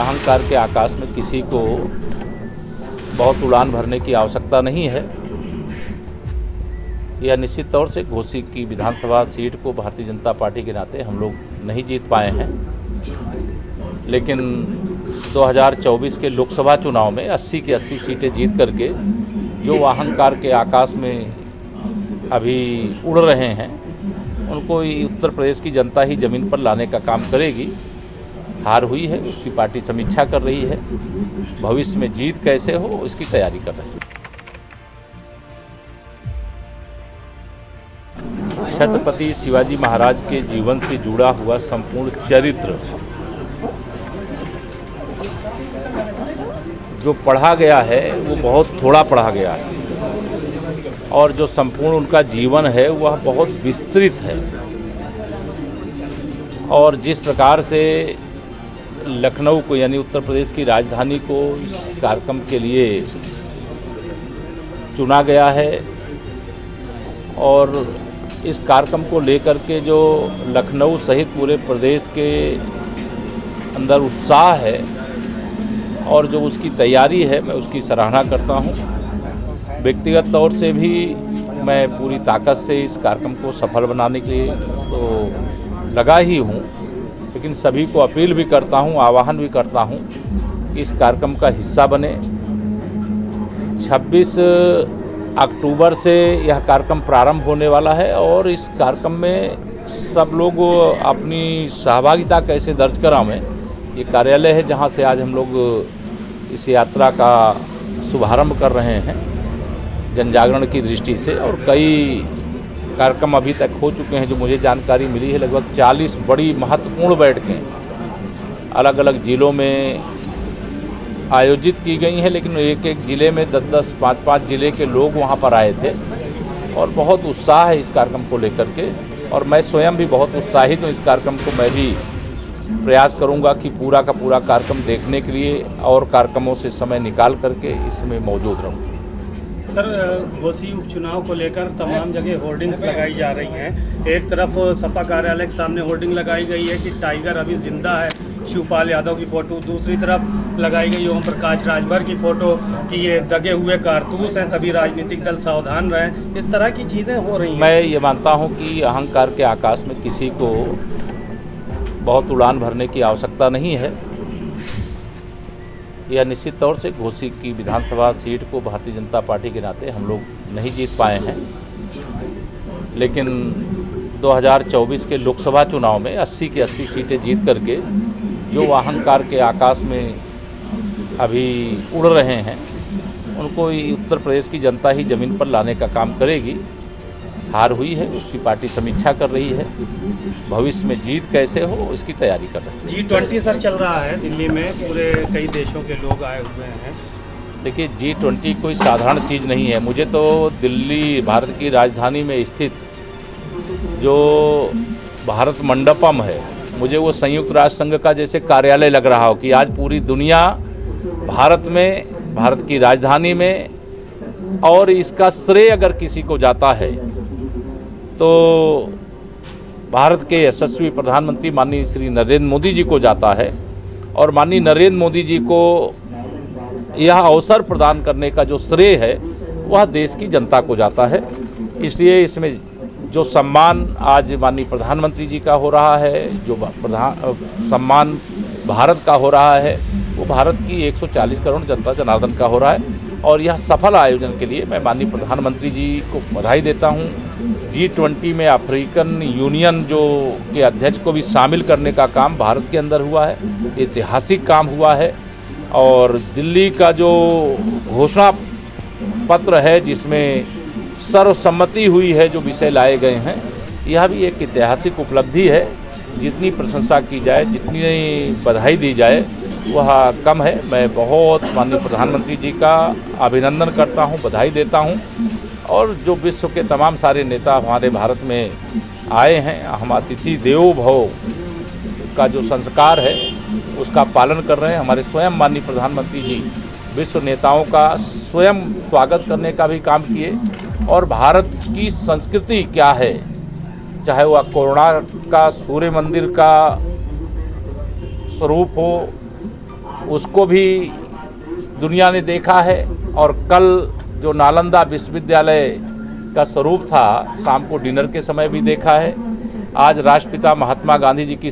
अहंकार के आकाश में किसी को बहुत उड़ान भरने की आवश्यकता नहीं है। यह निश्चित तौर से घोसी की विधानसभा सीट को भारतीय जनता पार्टी के नाते हम लोग नहीं जीत पाए हैं, लेकिन 2024 के लोकसभा चुनाव में 80 की 80 सीटें जीत करके जो अहंकार के आकाश में अभी उड़ रहे हैं उनको उत्तर प्रदेश की जनता ही ज़मीन पर लाने का काम करेगी। हार हुई है, उसकी पार्टी समीक्षा कर रही है, भविष्य में जीत कैसे हो इसकी तैयारी कर रही है। छत्रपति शिवाजी महाराज के जीवन से जुड़ा हुआ संपूर्ण चरित्र जो पढ़ा गया है वो बहुत थोड़ा पढ़ा गया है, और जो संपूर्ण उनका जीवन है वह बहुत विस्तृत है। और जिस प्रकार से लखनऊ को यानी उत्तर प्रदेश की राजधानी को इस कार्यक्रम के लिए चुना गया है, और इस कार्यक्रम को लेकर के जो लखनऊ सहित पूरे प्रदेश के अंदर उत्साह है और जो उसकी तैयारी है, मैं उसकी सराहना करता हूं। व्यक्तिगत तौर से भी मैं पूरी ताकत से इस कार्यक्रम को सफल बनाने के लिए तो लगा ही हूं, लेकिन सभी को अपील भी करता हूं, आह्वान भी करता हूं कि इस कार्यक्रम का हिस्सा बने। 26 अक्टूबर से यह कार्यक्रम प्रारंभ होने वाला है और इस कार्यक्रम में सब लोग अपनी सहभागिता कैसे दर्ज करावें, ये कार्यालय है जहां से आज हम लोग इस यात्रा का शुभारंभ कर रहे हैं जन जागरण की दृष्टि से। और कई कार्यक्रम अभी तक हो चुके हैं, जो मुझे जानकारी मिली है लगभग 40 बड़ी महत्वपूर्ण बैठकें अलग अलग ज़िलों में आयोजित की गई हैं, लेकिन एक एक ज़िले में 10-10, 5-5 ज़िले के लोग वहां पर आए थे और बहुत उत्साह है इस कार्यक्रम को लेकर के। और मैं स्वयं भी बहुत उत्साहित हूँ इस कार्यक्रम को। मैं भी प्रयास करूंगा कि पूरा का पूरा कार्यक्रम देखने के लिए और कार्यक्रमों से समय निकाल करके इसमें मौजूद रहूँ। सर, घोसी उपचुनाव को लेकर तमाम जगह होर्डिंग्स लगाई जा रही हैं। एक तरफ सपा कार्यालय के सामने होर्डिंग लगाई गई है कि टाइगर अभी जिंदा है, शिवपाल यादव की फ़ोटो। दूसरी तरफ लगाई गई ओम प्रकाश राजभर की फ़ोटो कि ये दगे हुए कारतूस हैं, सभी राजनीतिक दल सावधान रहें। इस तरह की चीज़ें हो रही हैं। मैं ये मानता हूँ कि अहंकार के आकाश में किसी को बहुत उड़ान भरने की आवश्यकता नहीं है। यह निश्चित तौर से घोसी की विधानसभा सीट को भारतीय जनता पार्टी के नाते हम लोग नहीं जीत पाए हैं, लेकिन 2024 के लोकसभा चुनाव में 80 की 80 सीटें जीत करके जो अहंकार के आकाश में अभी उड़ रहे हैं उनको उत्तर प्रदेश की जनता ही ज़मीन पर लाने का काम करेगी। हार हुई है, उसकी पार्टी समीक्षा कर रही है, भविष्य में जीत कैसे हो इसकी तैयारी कर रही है। G20 सर चल रहा है दिल्ली में, पूरे कई देशों के लोग आए हुए हैं। देखिए, G20 कोई साधारण चीज़ नहीं है। मुझे तो दिल्ली भारत की राजधानी में स्थित जो भारत मंडपम है, मुझे वो संयुक्त राष्ट्र संघ का जैसे कार्यालय लग रहा हो कि आज पूरी दुनिया भारत में, भारत की राजधानी में, और इसका श्रेय अगर किसी को जाता है तो भारत के यशस्वी प्रधानमंत्री माननीय श्री नरेंद्र मोदी जी को जाता है। और माननीय नरेंद्र मोदी जी को यह अवसर प्रदान करने का जो श्रेय है वह देश की जनता को जाता है। इसलिए इसमें जो सम्मान आज माननीय प्रधानमंत्री जी का हो रहा है, जो सम्मान भारत का हो रहा है, वो भारत की 140 करोड़ जनता जनार्दन का हो रहा है। और यह सफल आयोजन के लिए मैं माननीय प्रधानमंत्री जी को बधाई देता हूं। G20 में अफ्रीकन यूनियन जो के अध्यक्ष को भी शामिल करने का काम भारत के अंदर हुआ है, ऐतिहासिक काम हुआ है। और दिल्ली का जो घोषणा पत्र है जिसमें सर्वसम्मति हुई है, जो विषय लाए गए हैं, यह भी एक ऐतिहासिक उपलब्धि है। जितनी प्रशंसा की जाए, जितनी बधाई दी जाए वह कम है। मैं बहुत माननीय प्रधानमंत्री जी का अभिनंदन करता हूं, बधाई देता हूं। और जो विश्व के तमाम सारे नेता हमारे भारत में आए हैं, हम अतिथि देवो भव का जो संस्कार है उसका पालन कर रहे हैं। हमारे स्वयं माननीय प्रधानमंत्री जी विश्व नेताओं का स्वयं स्वागत करने का भी काम किए। और भारत की संस्कृति क्या है, चाहे वह कोणार्क का सूर्य मंदिर का स्वरूप हो, उसको भी दुनिया ने देखा है। और कल जो नालंदा विश्वविद्यालय का स्वरूप था, शाम को डिनर के समय भी देखा है। आज राष्ट्रपिता महात्मा गांधी जी की